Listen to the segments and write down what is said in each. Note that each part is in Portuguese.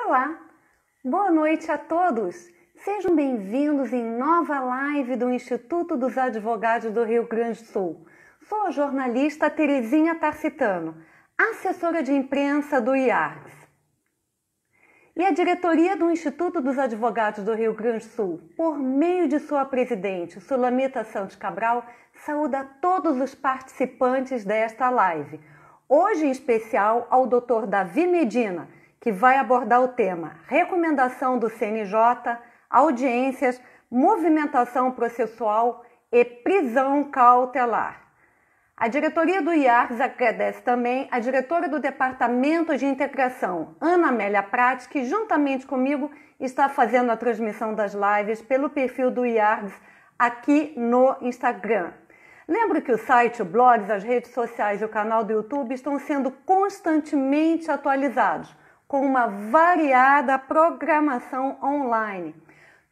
Olá, boa noite a todos. Sejam bem-vindos em nova live do Instituto dos Advogados do Rio Grande do Sul. Sou a jornalista Terezinha Tarcitano, assessora de imprensa do IARGS. E a diretoria do Instituto dos Advogados do Rio Grande do Sul, por meio de sua presidente, Sulamita Santos Cabral, saúda todos os participantes desta live. Hoje, em especial, ao Dr. Davi Medina, que vai abordar o tema recomendação do CNJ, audiências, movimentação processual e prisão cautelar. A diretoria do IARGS agradece também a diretora do Departamento de Integração, Ana Amélia Prati, que juntamente comigo está fazendo a transmissão das lives pelo perfil do IARGS aqui no Instagram. Lembro que o site, o blog, as redes sociais e o canal do YouTube estão sendo constantemente atualizados, com uma variada programação online.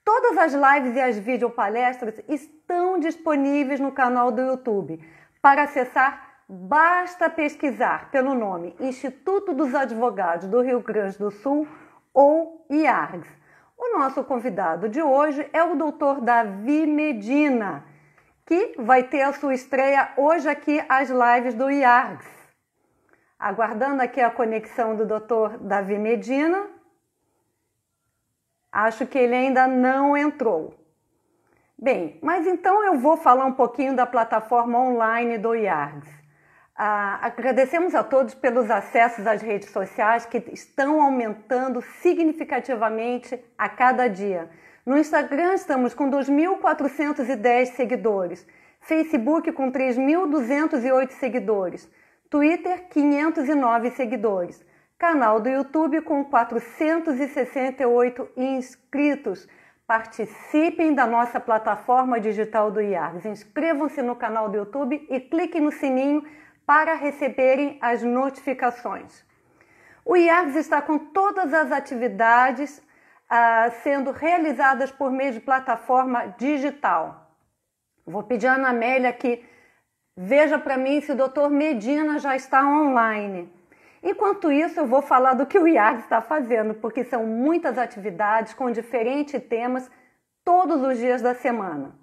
Todas as lives e as videopalestras estão disponíveis no canal do YouTube. Para acessar, basta pesquisar pelo nome Instituto dos Advogados do Rio Grande do Sul ou IARGS. O nosso convidado de hoje é o Dr. Davi Medina, que vai ter a sua estreia hoje aqui às lives do IARGS. Aguardando aqui a conexão do Dr. Davi Medina. Acho que ele ainda não entrou. Bem, mas então eu vou falar um pouquinho da plataforma online do IARGS. Agradecemos a todos pelos acessos às redes sociais que estão aumentando significativamente a cada dia. No Instagram estamos com 2.410 seguidores, Facebook com 3.208 seguidores, Twitter 509 seguidores, canal do YouTube com 468 inscritos. Participem da nossa plataforma digital do IARGS. Inscrevam-se no canal do YouTube e cliquem no sininho para receberem as notificações. O IARGS está com todas as atividades sendo realizadas por meio de plataforma digital. Vou pedir a Ana Amélia que veja para mim se o Dr. Medina já está online. Enquanto isso, eu vou falar do que o IARGS está fazendo, porque são muitas atividades com diferentes temas todos os dias da semana.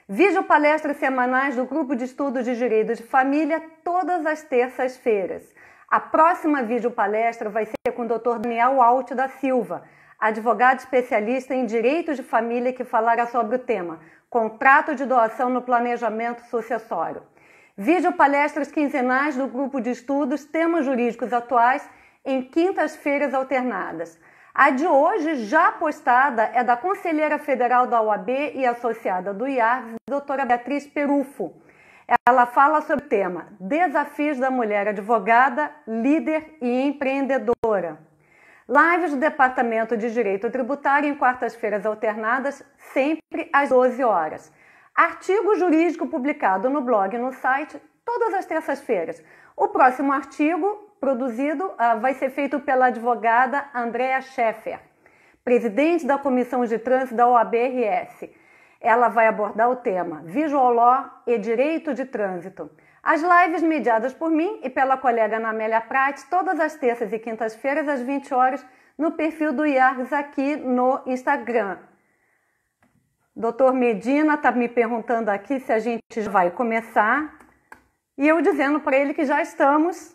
Videopalestras semanais do Grupo de Estudos de Direito de Família todas as terças-feiras. A próxima videopalestra vai ser com o Dr. Daniel Alt da Silva, advogado especialista em Direito de Família, que falará sobre o tema Contrato de Doação no Planejamento Sucessório. Videopalestras quinzenais do Grupo de Estudos Temas Jurídicos Atuais em quintas-feiras alternadas. A de hoje, já postada, é da Conselheira Federal da OAB e associada do IARGS, doutora Beatriz Perufo. Ela fala sobre o tema Desafios da Mulher Advogada, Líder e Empreendedora. Lives do Departamento de Direito Tributário em quartas-feiras alternadas, sempre às 12 horas. Artigo jurídico publicado no blog e no site todas as terças-feiras. O próximo artigo produzido vai ser feito pela advogada Andréa Scheffer, presidente da Comissão de Trânsito da OAB-RS. Ela vai abordar o tema Visual Law e Direito de Trânsito. As lives mediadas por mim e pela colega Ana Amélia Prati todas as terças e quintas-feiras às 20 horas no perfil do IARGS aqui no Instagram. Dr. Medina está me perguntando aqui se a gente já vai começar e eu dizendo para ele que já estamos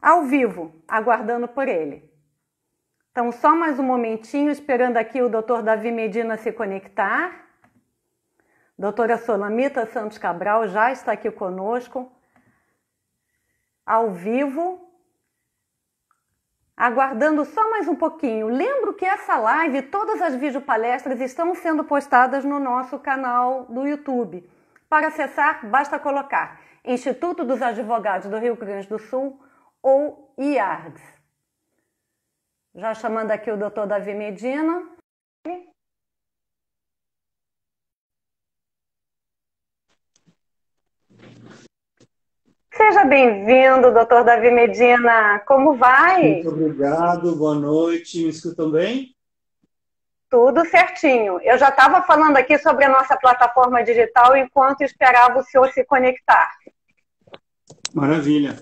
ao vivo, aguardando por ele. Então, só mais um momentinho, esperando aqui o Dr. Davi Medina se conectar. Doutora Sulamita Santos Cabral já está aqui conosco, ao vivo. Aguardando só mais um pouquinho. Lembro que essa live e todas as videopalestras estão sendo postadas no nosso canal do YouTube. Para acessar, basta colocar Instituto dos Advogados do Rio Grande do Sul ou IARGS. Já chamando aqui o Dr. Davi Medina. Seja bem-vindo, doutor Davi Medina. Como vai? Muito obrigado, boa noite. Me escutam bem? Tudo certinho. Eu já estava falando aqui sobre a nossa plataforma digital enquanto esperava o senhor se conectar. Maravilha.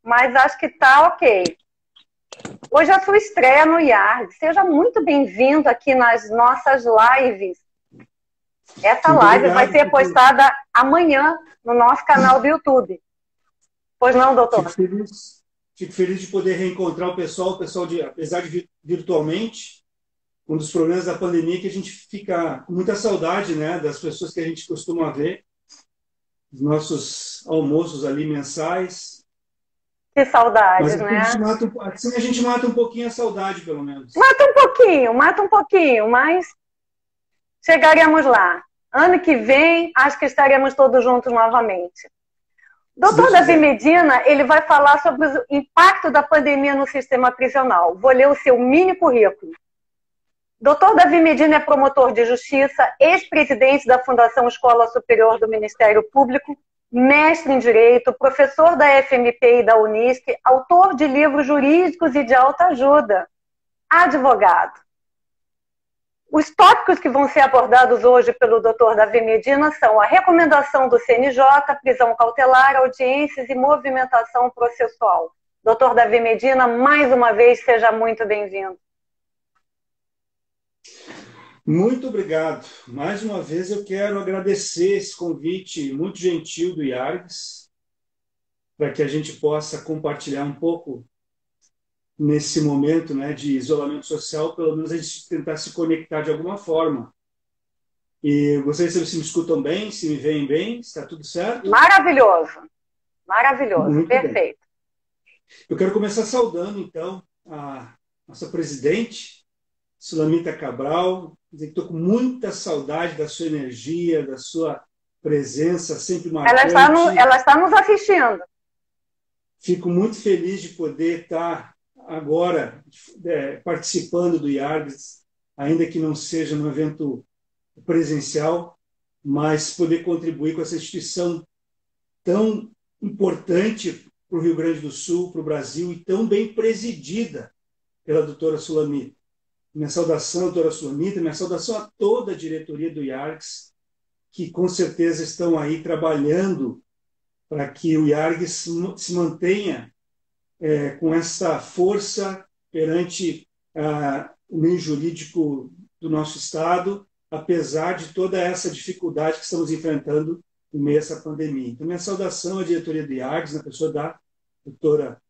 Mas acho que está ok. Hoje é a sua estreia no IARG. Seja muito bem-vindo aqui nas nossas lives. Essa Muito live vai obrigado. ser postada amanhã no nosso canal do YouTube. Pois não, doutor? Fico feliz de poder reencontrar o pessoal apesar de virtualmente, um dos problemas da pandemia é que a gente fica com muita saudade, né, das pessoas que a gente costuma ver, os nossos almoços ali mensais. Que saudades, Mas né? assim a gente mata um pouquinho a saudade, pelo menos. Mata um pouquinho, mas chegaremos lá. Ano que vem, acho que estaremos todos juntos novamente. Doutor Davi Medina, ele vai falar sobre o impacto da pandemia no sistema prisional. Vou ler o seu mini currículo. Doutor Davi Medina é promotor de justiça, ex-presidente da Fundação Escola Superior do Ministério Público, mestre em Direito, professor da FMP e da Unisc, autor de livros jurídicos e de alta ajuda, advogado. Os tópicos que vão ser abordados hoje pelo Dr. Davi Medina são a recomendação do CNJ, prisão cautelar, audiências e movimentação processual. Dr. Davi Medina, mais uma vez, seja muito bem-vindo. Muito obrigado. Mais uma vez eu quero agradecer esse convite muito gentil do IARGS para que a gente possa compartilhar um pouco nesse momento, né, de isolamento social, pelo menos a gente tentar se conectar de alguma forma. E vocês se me escutam bem, se me veem bem, está tudo certo? Maravilhoso, maravilhoso, Muito perfeito. Bem. Eu quero começar saudando, então, a nossa presidente, Sulamita Cabral, dizer que estou com muita saudade da sua energia, da sua presença sempre marcante. Ela está nos assistindo. Fico muito feliz de poder estar agora participando do IARGS, ainda que não seja no evento presencial, mas poder contribuir com essa instituição tão importante para o Rio Grande do Sul, para o Brasil, e tão bem presidida pela doutora Sulamita. Minha saudação, doutora Sulamita, minha saudação a toda a diretoria do IARGS, que com certeza estão aí trabalhando para que o IARGS se mantenha com essa força perante o meio jurídico do nosso Estado, apesar de toda essa dificuldade que estamos enfrentando no meio dessa pandemia. Então, minha saudação à diretoria do IARGS, na pessoa da doutora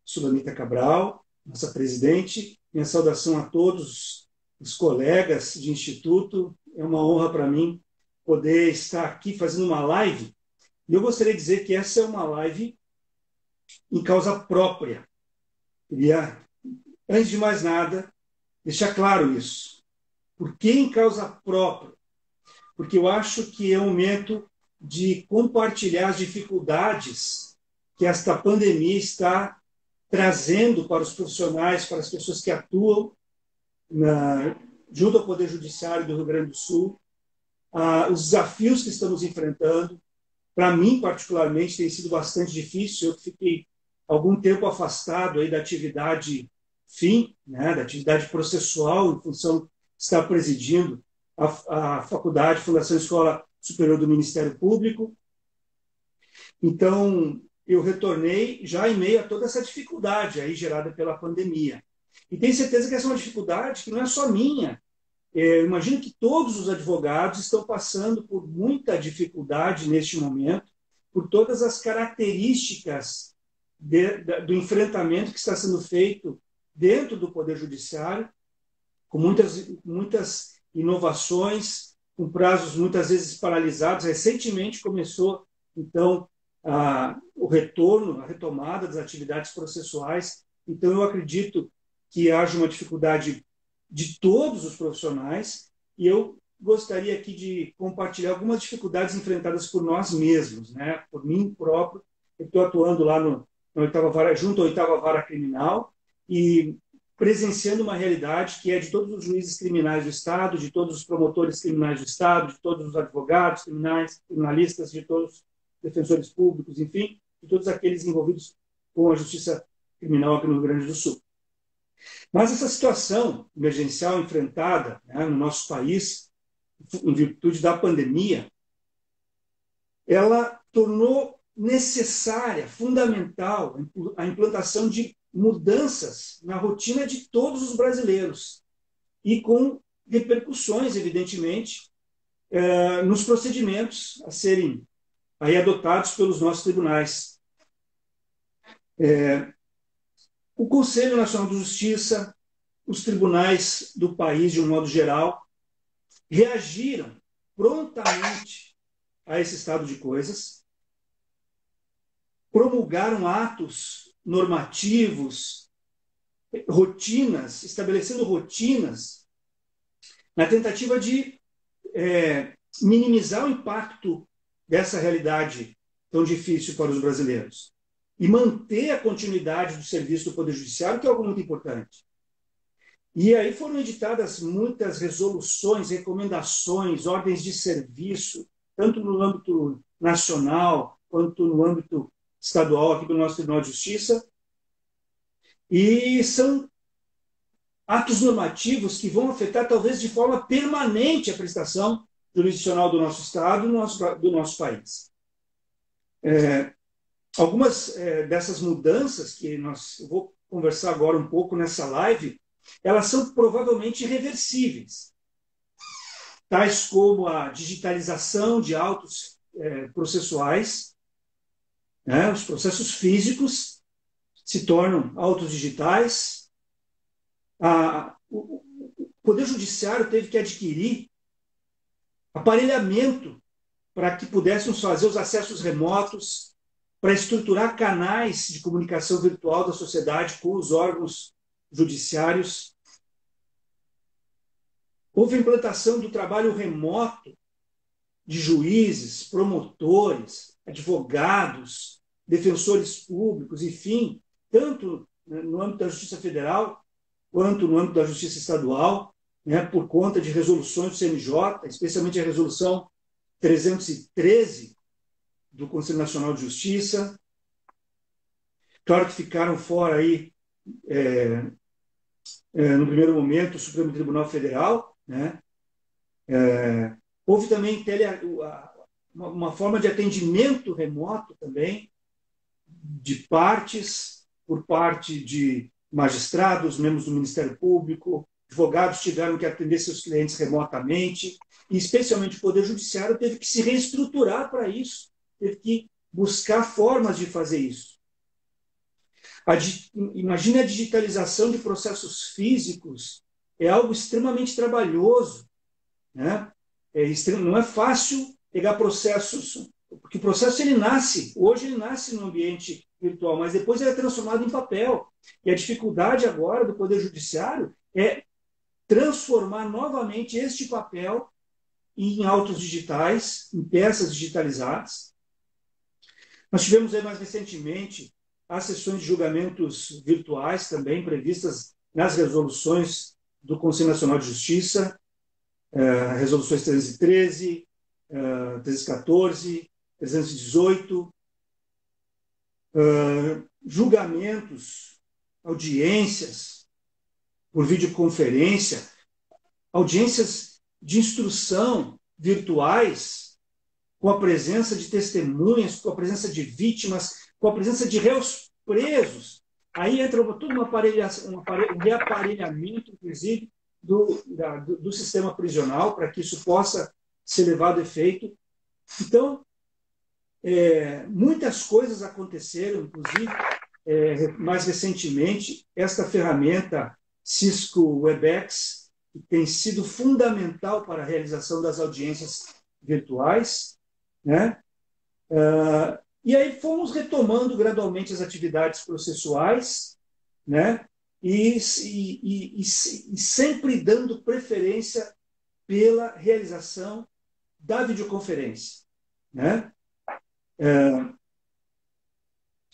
Sulamita Cabral, nossa presidente, minha saudação a todos os colegas de instituto. É uma honra para mim poder estar aqui fazendo uma live. E eu gostaria de dizer que essa é uma live em causa própria. Queria, antes de mais nada, deixar claro isso. Por que em causa própria? Porque eu acho que é um momento de compartilhar as dificuldades que esta pandemia está trazendo para os profissionais, para as pessoas que atuam junto ao Poder Judiciário do Rio Grande do Sul, os desafios que estamos enfrentando. Para mim, particularmente, tem sido bastante difícil. Eu fiquei algum tempo afastado aí da atividade né, da atividade processual, em função de estar presidindo a faculdade, Fundação Escola Superior do Ministério Público. Então, eu retornei já em meio a toda essa dificuldade aí gerada pela pandemia. E tenho certeza que essa é uma dificuldade que não é só minha. Eu imagino que todos os advogados estão passando por muita dificuldade neste momento, por todas as características do enfrentamento que está sendo feito dentro do Poder Judiciário, com muitas inovações, com prazos muitas vezes paralisados. Recentemente começou, então, o retorno, a retomada das atividades processuais. Então, eu acredito que haja uma dificuldade de todos os profissionais, e eu gostaria aqui de compartilhar algumas dificuldades enfrentadas por nós mesmos, né? Por mim próprio. Eu estou atuando lá na oitava vara, junto à oitava vara criminal, e presenciando uma realidade que é de todos os juízes criminais do Estado, de todos os promotores criminais do Estado, de todos os advogados criminalistas, de todos os defensores públicos, enfim, de todos aqueles envolvidos com a justiça criminal aqui no Rio Grande do Sul. Mas essa situação emergencial enfrentada, né, no nosso país, em virtude da pandemia, ela tornou necessária, fundamental, a implantação de mudanças na rotina de todos os brasileiros e com repercussões, evidentemente, nos procedimentos a serem aí adotados pelos nossos tribunais. O Conselho Nacional de Justiça, os tribunais do país, de um modo geral, reagiram prontamente a esse estado de coisas, promulgaram atos normativos, rotinas, estabelecendo rotinas, na tentativa de minimizar o impacto dessa realidade tão difícil para os brasileiros e manter a continuidade do serviço do Poder Judiciário, que é algo muito importante. E aí foram editadas muitas resoluções, recomendações, ordens de serviço, tanto no âmbito nacional quanto no âmbito estadual, aqui do nosso Tribunal de Justiça, e são atos normativos que vão afetar, talvez de forma permanente, a prestação jurisdicional do nosso Estado e do nosso país. Algumas dessas mudanças que eu vou conversar agora um pouco nessa live, elas são provavelmente irreversíveis, tais como a digitalização de autos processuais, né? Os processos físicos se tornam autos digitais. O Poder Judiciário teve que adquirir aparelhamento para que pudéssemos fazer os acessos remotos, para estruturar canais de comunicação virtual da sociedade com os órgãos judiciários. Houve a implantação do trabalho remoto de juízes, promotores, advogados, defensores públicos, enfim, tanto no âmbito da Justiça Federal quanto no âmbito da Justiça Estadual, né, por conta de resoluções do CNJ, especialmente a resolução 313 do Conselho Nacional de Justiça. Claro que ficaram fora aí, no primeiro momento, o Supremo Tribunal Federal, né? Houve também uma forma de atendimento remoto também, de partes, por parte de magistrados, membros do Ministério Público, advogados tiveram que atender seus clientes remotamente, e especialmente o Poder Judiciário teve que se reestruturar para isso, teve que buscar formas de fazer isso. Imagine a digitalização de processos físicos, é algo extremamente trabalhoso, né? Não é fácil pegar processos, porque o processo hoje ele nasce no ambiente virtual, mas depois ele é transformado em papel. E a dificuldade agora do Poder Judiciário é transformar novamente este papel em autos digitais, em peças digitalizadas. Nós tivemos aí mais recentemente as sessões de julgamentos virtuais também previstas nas resoluções do Conselho Nacional de Justiça, resoluções 313, 314, 318, julgamentos, audiências por videoconferência, audiências de instrução virtuais, com a presença de testemunhas, com a presença de vítimas, com a presença de réus presos. Aí entra todo um reaparelhamento, inclusive, do sistema prisional, para que isso possa ser levado a efeito. Então, muitas coisas aconteceram, inclusive, mais recentemente, esta ferramenta Cisco Webex, que tem sido fundamental para a realização das audiências virtuais, né? E aí fomos retomando gradualmente as atividades processuais, né? E sempre dando preferência pela realização da videoconferência, né?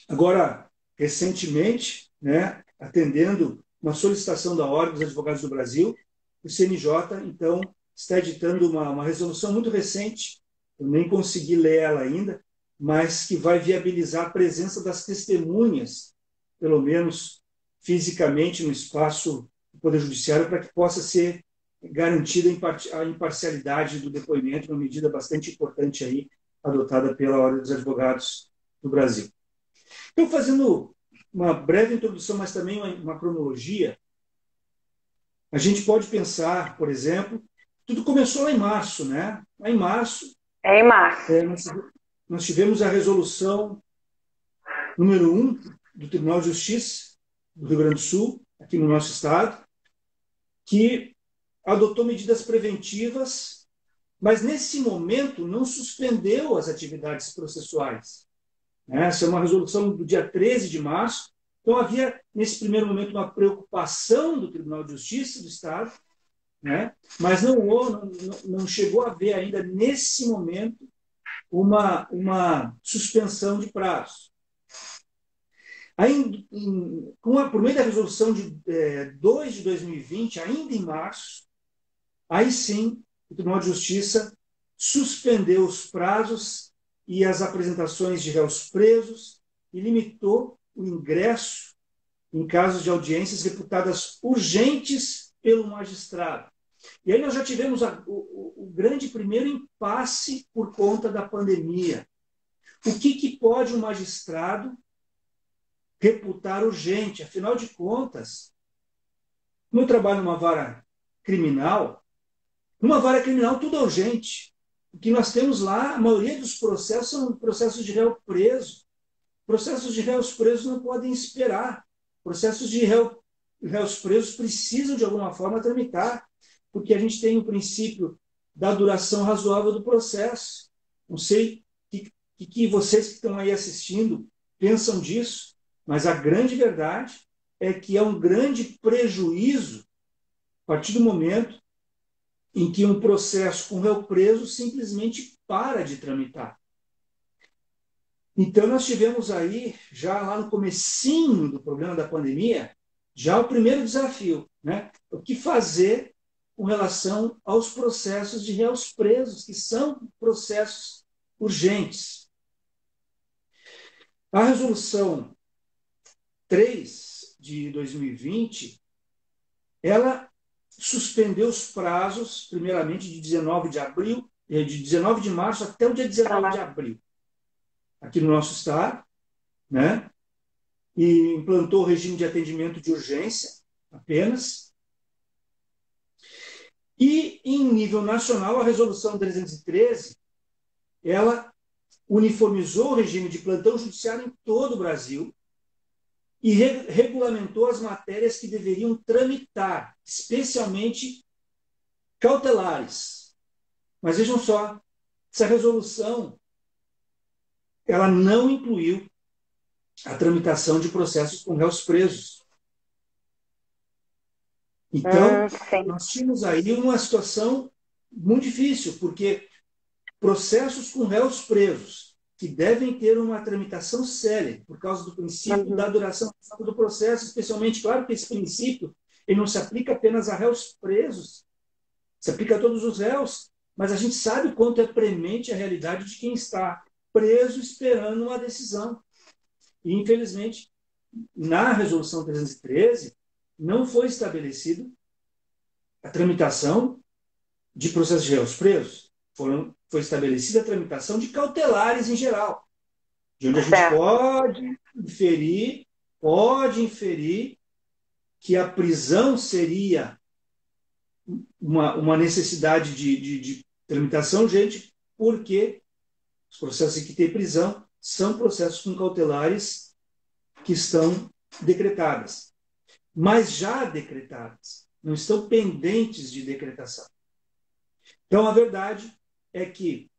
Agora, recentemente, né, atendendo uma solicitação da Ordem dos Advogados do Brasil, o CNJ, então, está editando uma resolução muito recente, eu nem consegui ler ela ainda, mas que vai viabilizar a presença das testemunhas, pelo menos fisicamente, no espaço do Poder Judiciário, para que possa ser garantida a imparcialidade do depoimento, uma medida bastante importante aí, adotada pela Ordem dos Advogados do Brasil. Então, fazendo uma breve introdução, mas também uma cronologia, a gente pode pensar, por exemplo, tudo começou lá em março, né? Lá em março, É em março. nós tivemos a resolução número 1 do Tribunal de Justiça do Rio Grande do Sul, aqui no nosso estado, que adotou medidas preventivas, mas nesse momento não suspendeu as atividades processuais. Essa é uma resolução do dia 13 de março. Então, havia, nesse primeiro momento, uma preocupação do Tribunal de Justiça do Estado, né? Mas não chegou a haver ainda, nesse momento, uma suspensão de prazos. Aí, por meio da resolução de 2 de 2020, ainda em março, aí sim, o Tribunal de Justiça suspendeu os prazos e as apresentações de réus presos e limitou o ingresso em casos de audiências reputadas urgentes pelo magistrado. E aí nós já tivemos o grande primeiro impasse por conta da pandemia. O que pode um magistrado reputar urgente? Afinal de contas, como eu trabalho numa vara criminal tudo é urgente. O que nós temos lá, a maioria dos processos são processos de réu preso. Processos de réus presos não podem esperar. Processos de réus presos precisam, de alguma forma, tramitar, porque a gente tem o princípio da duração razoável do processo. Não sei o que vocês que estão aí assistindo pensam disso, mas a grande verdade é que é um grande prejuízo a partir do momento em que um processo com réu preso simplesmente para de tramitar. Então, nós tivemos aí, já lá no comecinho do problema da pandemia, já o primeiro desafio, né? O que fazer com relação aos processos de réus presos, que são processos urgentes. A resolução 3 de 2020, ela suspendeu os prazos, primeiramente de 19 de março até o dia 19 de abril, aqui no nosso estado, né? E implantou o regime de atendimento de urgência apenas. E, em nível nacional, a resolução 313, ela uniformizou o regime de plantão judiciário em todo o Brasil e regulamentou as matérias que deveriam tramitar, especialmente cautelares. Mas vejam só, essa resolução ela não incluiu a tramitação de processos com réus presos. Então, nós tínhamos aí uma situação muito difícil, porque processos com réus presos, que devem ter uma tramitação célere, por causa do princípio da duração do processo, especialmente, claro que esse princípio ele não se aplica apenas a réus presos, se aplica a todos os réus, mas a gente sabe o quanto é premente a realidade de quem está preso esperando uma decisão. E, infelizmente, na resolução 313, não foi estabelecida a tramitação de processos de réus presos. Foi estabelecida a tramitação de cautelares em geral, de onde a gente pode inferir que a prisão seria uma necessidade de tramitação urgente, porque os processos em que tem prisão são processos com cautelares que estão decretadas, mas já decretadas, não estão pendentes de decretação. Então, a verdade é que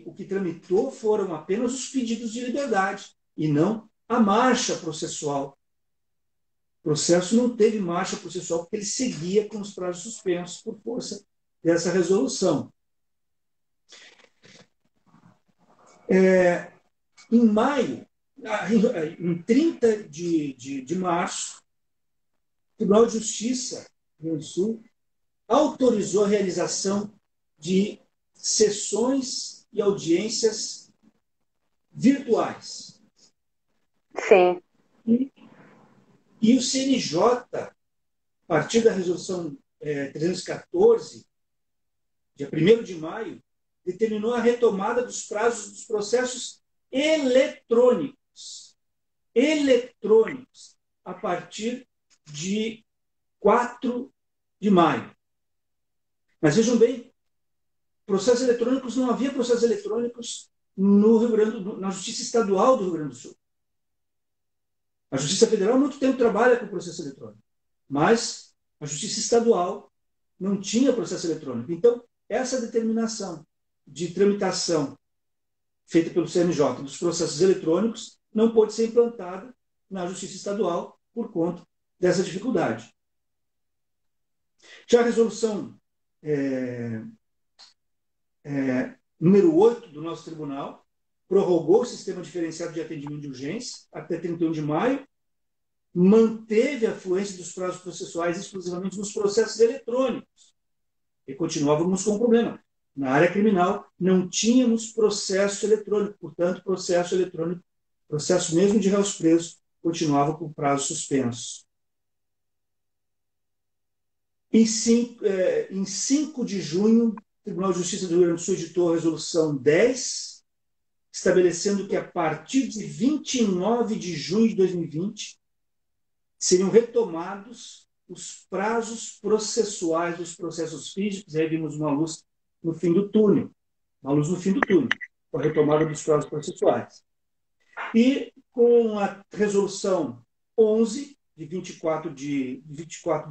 o que tramitou foram apenas os pedidos de liberdade e não a marcha processual. O processo não teve marcha processual porque ele seguia com os prazos suspensos por força dessa resolução. Em maio, em 30 de março, o Tribunal de Justiça do Rio Grande do Sul autorizou a realização de sessões e audiências virtuais. Sim. E o CNJ, a partir da resolução 314, dia 1º de maio, determinou a retomada dos prazos dos processos eletrônicos. eletrônicos a partir de 4 de maio. Mas vejam bem, processos eletrônicos, não havia processos eletrônicos no Rio Grande na Justiça Estadual do Rio Grande do Sul. A Justiça Federal há muito tempo trabalha com processo eletrônico, mas a Justiça Estadual não tinha processo eletrônico. Então, essa determinação de tramitação feita pelo CNJ dos processos eletrônicos não pôde ser implantada na Justiça Estadual por conta dessa dificuldade. Já a resolução número 8 do nosso tribunal prorrogou o sistema diferenciado de atendimento de urgência até 31 de maio, manteve a fluência dos prazos processuais exclusivamente nos processos eletrônicos. E continuávamos com o problema. Na área criminal, não tínhamos processo eletrônico, portanto, processo eletrônico, processo mesmo de réus presos, continuava com prazo suspenso. Em 5 de junho, o Tribunal de Justiça do Rio Grande do Sul editou a Resolução 10, estabelecendo que a partir de 29 de junho de 2020 seriam retomados os prazos processuais dos processos físicos. Aí vimos uma luz no fim do túnel, com a retomada dos prazos processuais. E com a Resolução 11, de 24 de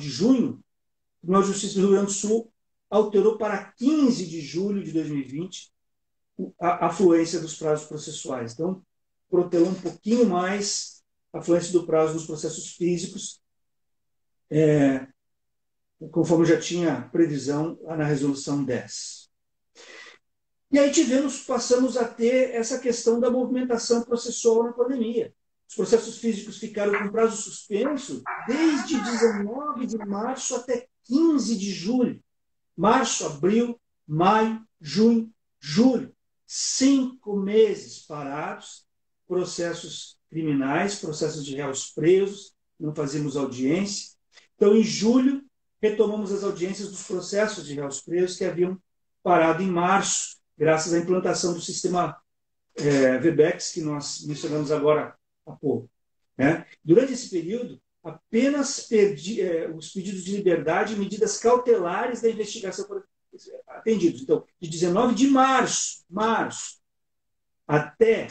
junho, o Tribunal de Justiça do Rio Grande do Sul alterou para 15 de julho de 2020 a fluência dos prazos processuais. Então, protelou um pouquinho mais a fluência do prazo nos processos físicos, conforme já tinha previsão lá na Resolução 10. E aí passamos a ter essa questão da movimentação processual na pandemia. Os processos físicos ficaram com prazo suspenso desde 19 de março até 15 de julho. Março, abril, maio, junho, julho. 5 meses parados, processos criminais, processos de réus presos, não fazíamos audiência. Então, em julho, retomamos as audiências dos processos de réus presos que haviam parado em março, graças à implantação do sistema VBEX, que nós mencionamos agora há pouco. Durante esse período, apenas os pedidos de liberdade e medidas cautelares da investigação foram atendidos. Então, de 19 de março até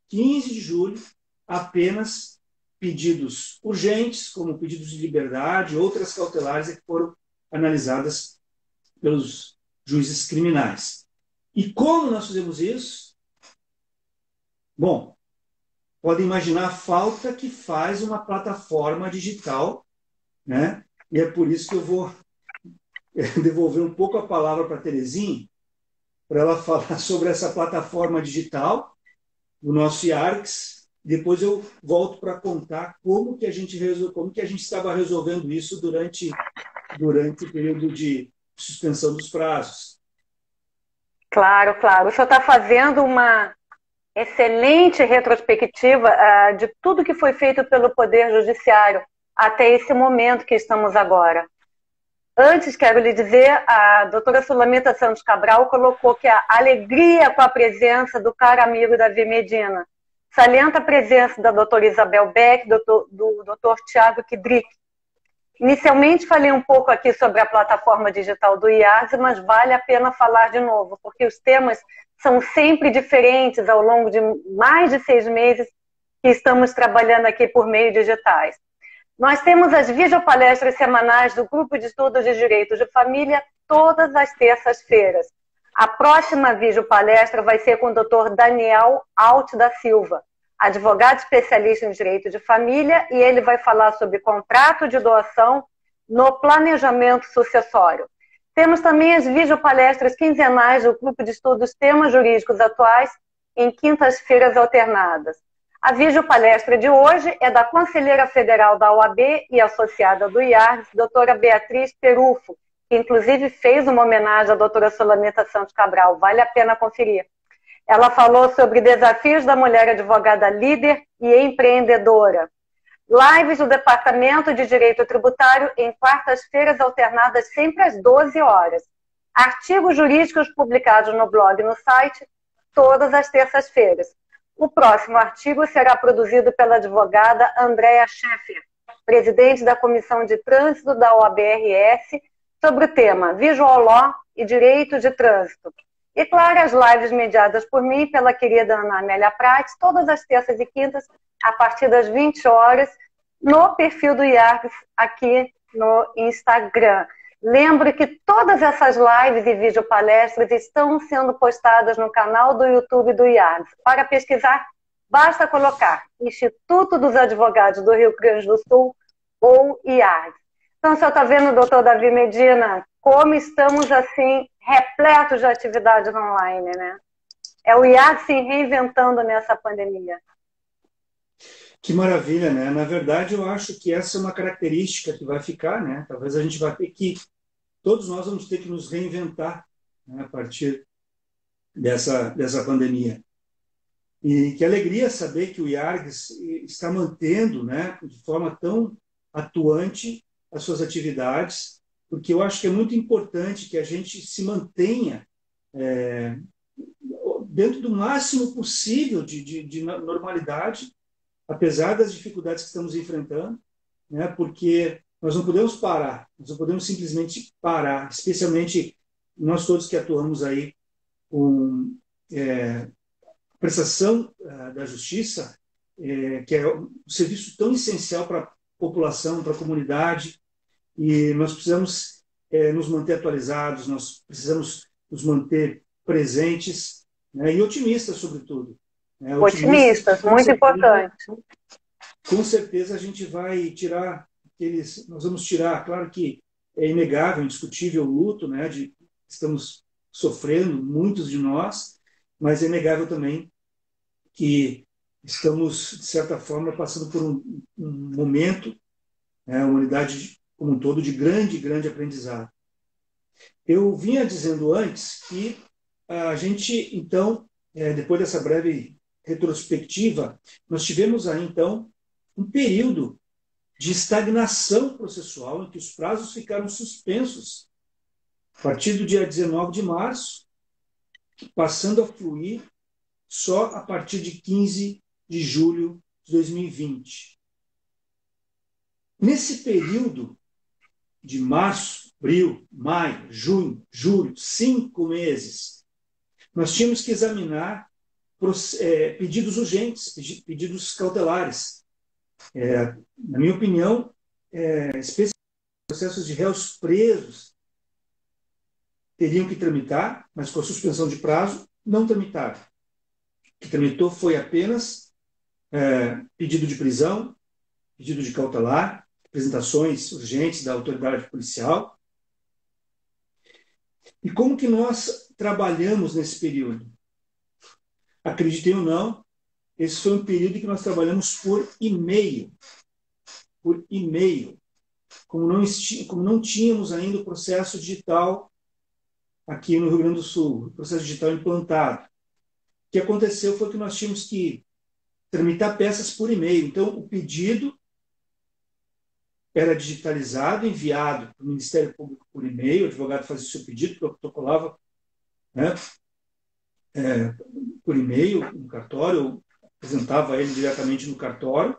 15 de julho, apenas pedidos urgentes, como pedidos de liberdade, outras cautelares, que foram analisadas pelos juízes criminais. E como nós fizemos isso? Bom, podem imaginar a falta que faz uma plataforma digital, né? E é por isso que eu vou devolver um pouco a palavra para a Terezinha, para ela falar sobre essa plataforma digital do nosso IARCS. Depois eu volto para contar como que a gente estava resolvendo isso durante o período de suspensão dos prazos. Claro, claro. O senhor está fazendo uma excelente retrospectiva de tudo que foi feito pelo Poder Judiciário até esse momento que estamos agora. Antes, quero lhe dizer, a doutora Sulamita Santos Cabral colocou que a alegria com a presença do caro amigo Davi Medina salienta a presença da doutora Isabel Beck, do doutor Tiago Kidrick. Inicialmente falei um pouco aqui sobre a plataforma digital do IARGS, mas vale a pena falar de novo, porque os temas são sempre diferentes ao longo de mais de 6 meses que estamos trabalhando aqui por meio digitais. Nós temos as videopalestras semanais do Grupo de Estudos de Direito de Família todas as terças-feiras. A próxima videopalestra vai ser com o Dr. Daniel Alt da Silva, advogado especialista em direito de família, e ele vai falar sobre contrato de doação no planejamento sucessório. Temos também as videopalestras quinzenais do Grupo de Estudos Temas Jurídicos Atuais, em quintas-feiras alternadas. A videopalestra de hoje é da conselheira federal da OAB e associada do IARGS, doutora Beatriz Perufo, que inclusive fez uma homenagem à doutora Sulamita Santos Cabral. Vale a pena conferir. Ela falou sobre desafios da mulher advogada líder e empreendedora. Lives do Departamento de Direito Tributário em quartas-feiras alternadas sempre às 12 horas. Artigos jurídicos publicados no blog e no site todas as terças-feiras. O próximo artigo será produzido pela advogada Andréa Scheffer, presidente da Comissão de Trânsito da OAB-RS, sobre o tema Visual Law e Direito de Trânsito. E, claro, as lives mediadas por mim e pela querida Ana Amélia Prates, todas as terças e quintas, a partir das 20 horas, no perfil do IARGS, aqui no Instagram. Lembro que todas essas lives e videopalestras estão sendo postadas no canal do YouTube do IARGS. Para pesquisar, basta colocar Instituto dos Advogados do Rio Grande do Sul ou IARGS. Então, você está vendo, doutor Davi Medina, como estamos, assim, repletos de atividades online, né? É o IARGS se reinventando nessa pandemia. Que maravilha, né? Na verdade, eu acho que essa é uma característica que vai ficar, né? Talvez a gente vai ter que, todos nós vamos ter que nos reinventar, né, a partir dessa pandemia. E que alegria saber que o IARGS está mantendo, né, de forma tão atuante as suas atividades, porque eu acho que é muito importante que a gente se mantenha dentro do máximo possível de normalidade, apesar das dificuldades que estamos enfrentando, né, porque nós não podemos parar, nós não podemos simplesmente parar, especialmente nós todos que atuamos aí com prestação da justiça, que é um serviço tão essencial para a população, para a comunidade, e nós precisamos nos manter atualizados, nós precisamos nos manter presentes, né, e otimistas, sobretudo. Né, otimistas, muito importante. Com certeza a gente vai tirar nós vamos tirar, claro que é inegável, indiscutível o luto, né, estamos sofrendo, muitos de nós, mas é inegável também que estamos, de certa forma, passando por um momento, a humanidade como um todo, de grande aprendizado. Eu vinha dizendo antes que a gente, então, depois dessa breve retrospectiva, nós tivemos aí, então, um período de estagnação processual em que os prazos ficaram suspensos a partir do dia 19 de março, passando a fluir só a partir de 15 de julho de 2020. Nesse período de março, abril, maio, junho, julho, 5 meses, nós tínhamos que examinar pedidos urgentes, pedidos cautelares. Na minha opinião, especialmente processos de réus presos teriam que tramitar, mas com a suspensão de prazo, não tramitaram. O que tramitou foi apenas pedido de prisão, pedido de cautelar, apresentações urgentes da autoridade policial. E como que nós trabalhamos nesse período? Acreditem ou não, esse foi um período em que nós trabalhamos por e-mail. Por e-mail. Como não tínhamos ainda o processo digital aqui no Rio Grande do Sul, o processo digital implantado. O que aconteceu foi que nós tínhamos que tramitar peças por e-mail. Então, o pedido era digitalizado, enviado para o Ministério Público por e-mail, o advogado fazia o seu pedido, protocolava, né, por e-mail no cartório, apresentava ele diretamente no cartório,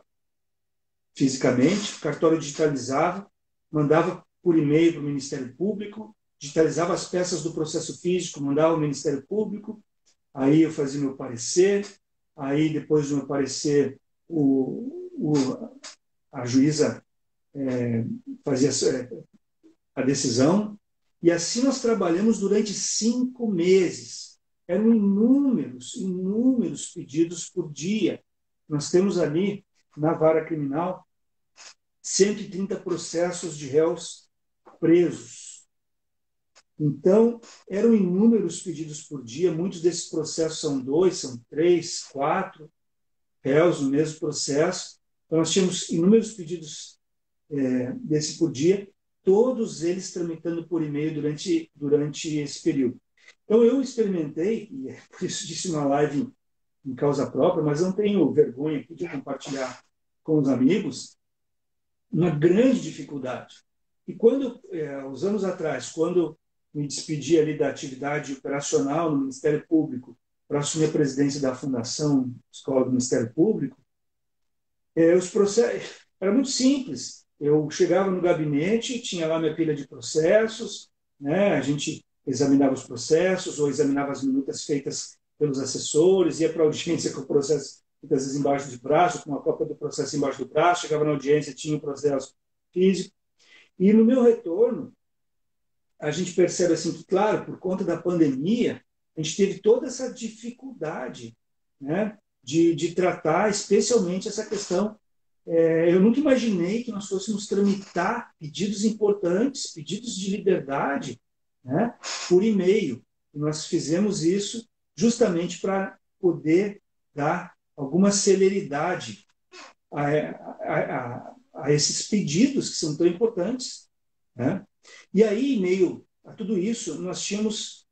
fisicamente, o cartório digitalizava, mandava por e-mail para o Ministério Público, digitalizava as peças do processo físico, mandava ao Ministério Público, aí eu fazia meu parecer, aí depois do meu parecer a juíza fazia a decisão, e assim nós trabalhamos durante 5 meses. Eram inúmeros pedidos por dia. Nós temos ali, na vara criminal, 130 processos de réus presos. Então, eram inúmeros pedidos por dia, muitos desses processos são 2, são 3, 4 réus no mesmo processo. Então, nós tínhamos inúmeros pedidos desse por dia, todos eles tramitando por e-mail durante esse período. Então, eu experimentei, e por isso disse uma live em causa própria, mas não tenho vergonha aqui de compartilhar com os amigos, uma grande dificuldade. E quando, uns anos atrás, quando me despedi ali da atividade operacional no Ministério Público para assumir a presidência da Fundação Escola do Ministério Público, os processos era muito simples. Eu chegava no gabinete, tinha lá minha pilha de processos, né? A gente examinava os processos ou examinava as minutas feitas pelos assessores, ia para a audiência com o processo muitas vezes embaixo do braço, com uma cópia do processo embaixo do braço, chegava na audiência, tinha o processo físico. E no meu retorno, a gente percebe assim que, claro, por conta da pandemia, a gente teve toda essa dificuldade, né, de tratar especialmente essa questão. Eu nunca imaginei que nós fôssemos tramitar pedidos importantes, pedidos de liberdade, né, por e-mail. E nós fizemos isso justamente para poder dar alguma celeridade a esses pedidos que são tão importantes, né? E aí, em meio a tudo isso, nós tínhamos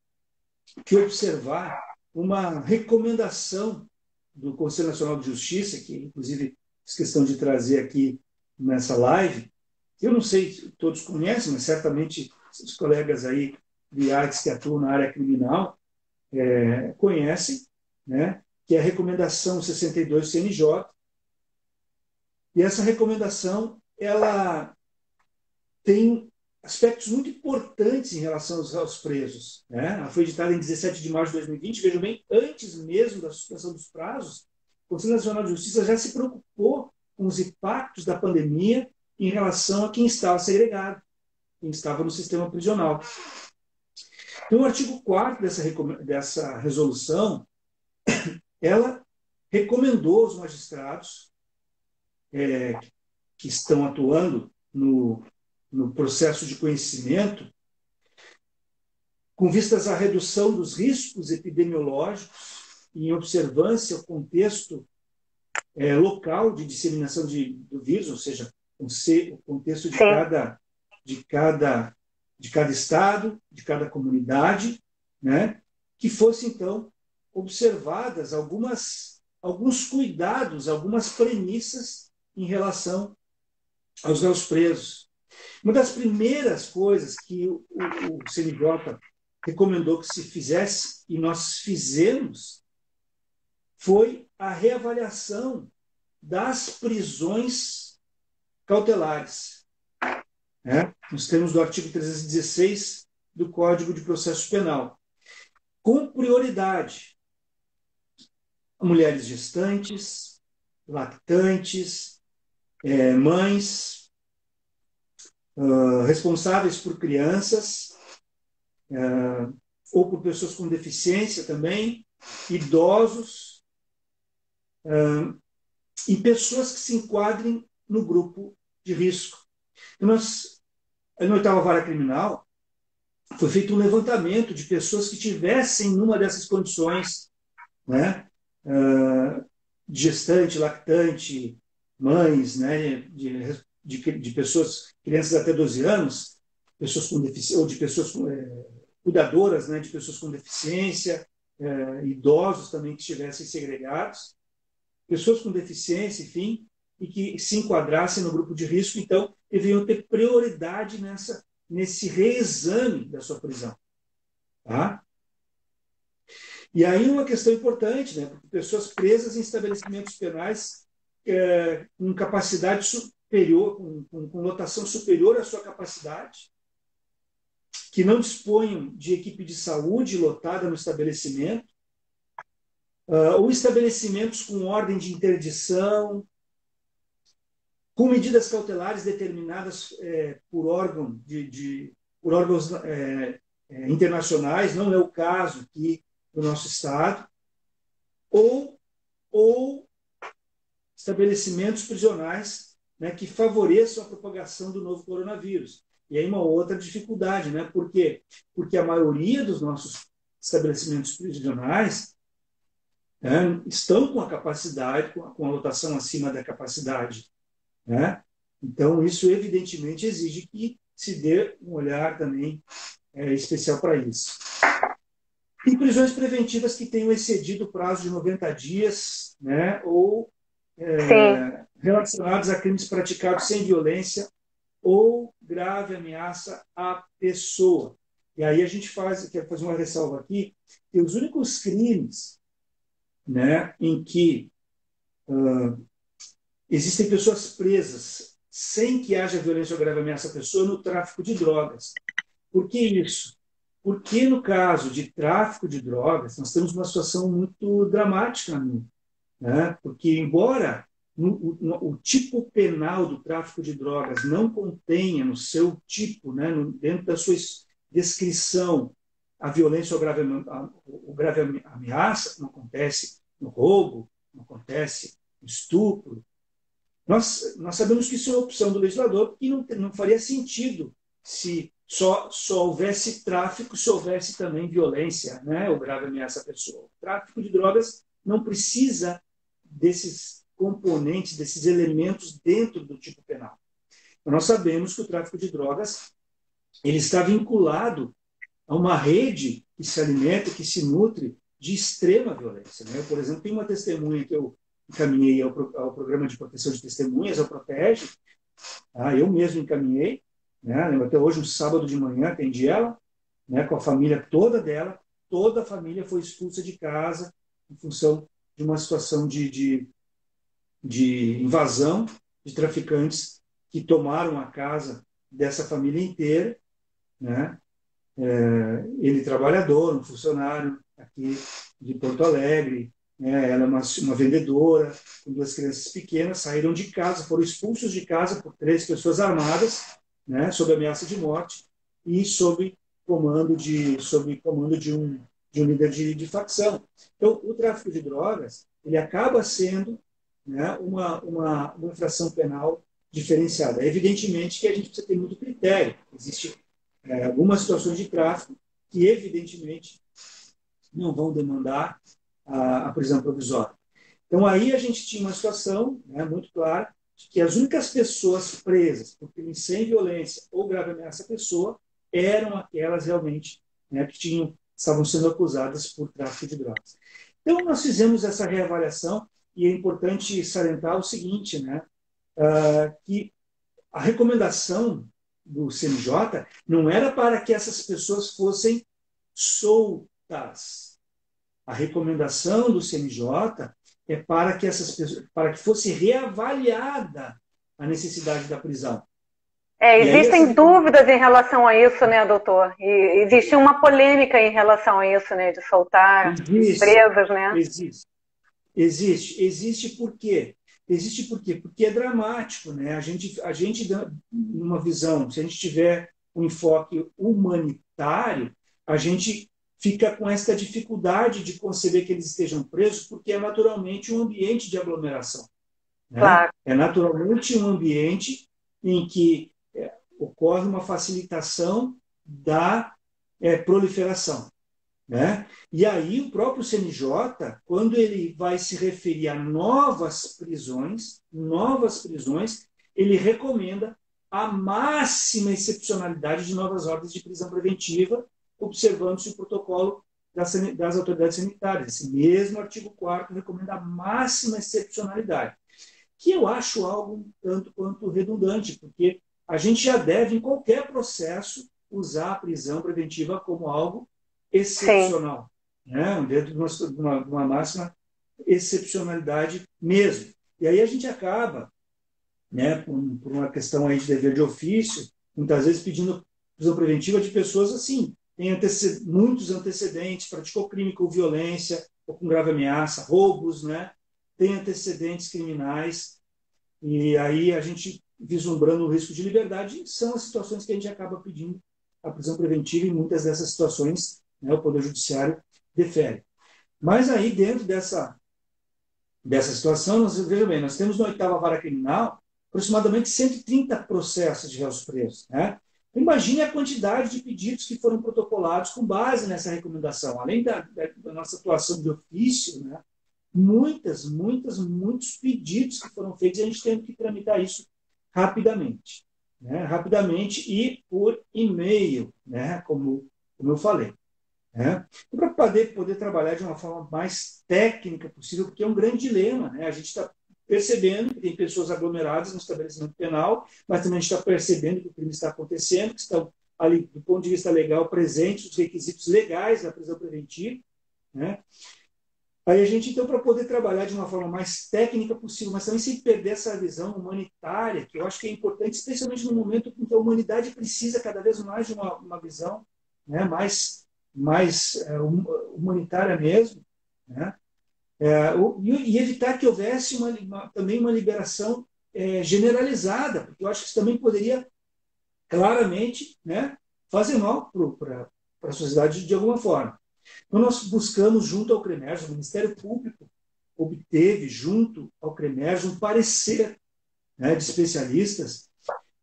que observar uma recomendação do Conselho Nacional de Justiça, que inclusive fiz questão de trazer aqui nessa live. Eu não sei se todos conhecem, mas certamente os colegas aí de artes que atuam na área criminal conhecem, né? Que é a recomendação 62 do CNJ. E essa recomendação ela tem aspectos muito importantes em relação aos presos, né? Ela foi editada em 17 de março de 2020, veja bem, antes mesmo da suspensão dos prazos, o Conselho Nacional de Justiça já se preocupou com os impactos da pandemia em relação a quem estava segregado, quem estava no sistema prisional. Então, o artigo 4º dessa resolução, ela recomendou aos magistrados que estão atuando no processo de conhecimento, com vistas à redução dos riscos epidemiológicos e em observância ao contexto local de disseminação do vírus, ou seja, o contexto de cada estado, de cada comunidade, né, que fosse, então, observadas alguns cuidados, algumas premissas em relação aos réus presos. Uma das primeiras coisas que o CNJ recomendou que se fizesse, e nós fizemos, foi a reavaliação das prisões cautelares, né? Nos termos do artigo 316 do Código de Processo Penal, com prioridade a mulheres gestantes, lactantes, mães, responsáveis por crianças, ou por pessoas com deficiência também, idosos, e pessoas que se enquadrem no grupo de risco. Então, na 8ª Vara Criminal, foi feito um levantamento de pessoas que tivessem numa dessas condições, né, de gestante, lactante, mães, né, de pessoas, crianças até 12 anos, pessoas com deficiência, ou de pessoas cuidadoras, né, de pessoas com deficiência, idosos também que estivessem segregados, pessoas com deficiência, enfim, e que se enquadrassem no grupo de risco, então deveriam ter prioridade nesse reexame da sua prisão. Tá? E aí uma questão importante, né, porque pessoas presas em estabelecimentos penais com capacidade superior, com lotação superior à sua capacidade, que não disponham de equipe de saúde lotada no estabelecimento, ou estabelecimentos com ordem de interdição, com medidas cautelares determinadas por órgãos internacionais, não é o caso aqui do nosso Estado, ou estabelecimentos prisionais, né, que favoreçam a propagação do novo coronavírus. E aí uma outra dificuldade, né? Por quê? Porque a maioria dos nossos estabelecimentos prisionais estão com a capacidade, com a lotação acima da capacidade, né? Então, isso evidentemente exige que se dê um olhar também especial para isso. E prisões preventivas que tenham excedido o prazo de 90 dias, né, ou relacionados a crimes praticados sem violência ou grave ameaça à pessoa. E aí a gente quer fazer uma ressalva aqui, que os únicos crimes né, em que existem pessoas presas sem que haja violência ou grave ameaça à pessoa no tráfico de drogas. Por que isso? Porque no caso de tráfico de drogas, nós temos uma situação muito dramática, né? Porque embora o tipo penal do tráfico de drogas não contenha no seu tipo, né, dentro da sua descrição, a violência ou grave ameaça, não acontece no roubo, não acontece no estupro. Nós sabemos que isso é uma opção do legislador, porque não faria sentido se só houvesse tráfico, se houvesse também violência, né, ou grave ameaça à pessoa. O tráfico de drogas não precisa desses componentes, desses elementos dentro do tipo penal. Nós sabemos que o tráfico de drogas ele está vinculado a uma rede que se alimenta, que se nutre de extrema violência. Né? Eu, por exemplo, tenho uma testemunha que eu encaminhei ao Programa de Proteção de Testemunhas, ao Protege. Eu mesmo encaminhei. Né? Lembro até hoje, um sábado de manhã, atendi ela, né, com a família toda dela. Toda a família foi expulsa de casa em função de uma situação de invasão de traficantes que tomaram a casa dessa família inteira, né? Ele trabalhador, um funcionário aqui de Porto Alegre, né? Ela é uma vendedora com 2 crianças pequenas, saíram de casa, foram expulsos de casa por 3 pessoas armadas, né? Sob ameaça de morte e sob comando de um líder de facção. Então, o tráfico de drogas ele acaba sendo, né, uma infração penal diferenciada. Evidentemente que a gente precisa ter muito critério. Existem algumas situações de tráfico que, evidentemente, não vão demandar a prisão provisória. Então, aí a gente tinha uma situação, né, muito clara de que as únicas pessoas presas por crime sem violência ou grave ameaça à pessoa eram aquelas realmente, né, que estavam sendo acusadas por tráfico de drogas. Então, nós fizemos essa reavaliação e é importante salientar o seguinte, né, que a recomendação do CNJ não era para que essas pessoas fossem soltas. A recomendação do CNJ é para que fosse reavaliada a necessidade da prisão. Existem dúvidas em relação a isso, né, doutor? E existe uma polêmica em relação a isso, né, de soltar presas, né? Existe por quê? Existe por quê? Porque é dramático, né? A gente numa visão, se a gente tiver um enfoque humanitário, a gente fica com essa dificuldade de conceber que eles estejam presos, porque é naturalmente um ambiente de aglomeração. Né? Claro. É naturalmente um ambiente em que ocorre uma facilitação da proliferação. Né? E aí o próprio CNJ, quando ele vai se referir a novas prisões, ele recomenda a máxima excepcionalidade de novas ordens de prisão preventiva, observando-se o protocolo das autoridades sanitárias. Esse mesmo artigo 4º recomenda a máxima excepcionalidade, que eu acho algo tanto quanto redundante, porque a gente já deve, em qualquer processo, usar a prisão preventiva como algo excepcional, né? Dentro de uma máxima excepcionalidade mesmo. E aí a gente acaba, né, por uma questão aí de dever de ofício, muitas vezes pedindo prisão preventiva de pessoas assim, tem muitos antecedentes, praticou crime com violência ou com grave ameaça, roubos, né? Tem antecedentes criminais, e aí a gente, vislumbrando o risco de liberdade, são as situações que a gente acaba pedindo a prisão preventiva, e muitas dessas situações, né, o Poder Judiciário defere. Mas aí, dentro dessa situação, veja bem, nós temos na 8ª Vara Criminal aproximadamente 130 processos de réus presos. Né? Imagine a quantidade de pedidos que foram protocolados com base nessa recomendação. Além da nossa atuação de ofício, né? Muitos pedidos que foram feitos, e a gente tem que tramitar isso rapidamente. Né? Rapidamente e por e-mail, né? Como eu falei. Né? Para poder trabalhar de uma forma mais técnica possível, porque é um grande dilema. Né? A gente está percebendo que tem pessoas aglomeradas no estabelecimento penal, mas também a gente está percebendo que o crime está acontecendo, que estão ali, do ponto de vista legal, presentes os requisitos legais da prisão preventiva. Né? Aí a gente, então, para poder trabalhar de uma forma mais técnica possível, mas também sem perder essa visão humanitária, que eu acho que é importante, especialmente no momento em que a humanidade precisa cada vez mais de uma visão, né, mais humanitária mesmo, né? E evitar que houvesse também uma liberação generalizada, porque eu acho que isso também poderia claramente, né, fazer mal para a sociedade de alguma forma. Então, nós buscamos, junto ao CREMERS, o Ministério Público obteve, junto ao CREMERS, um parecer, né, de especialistas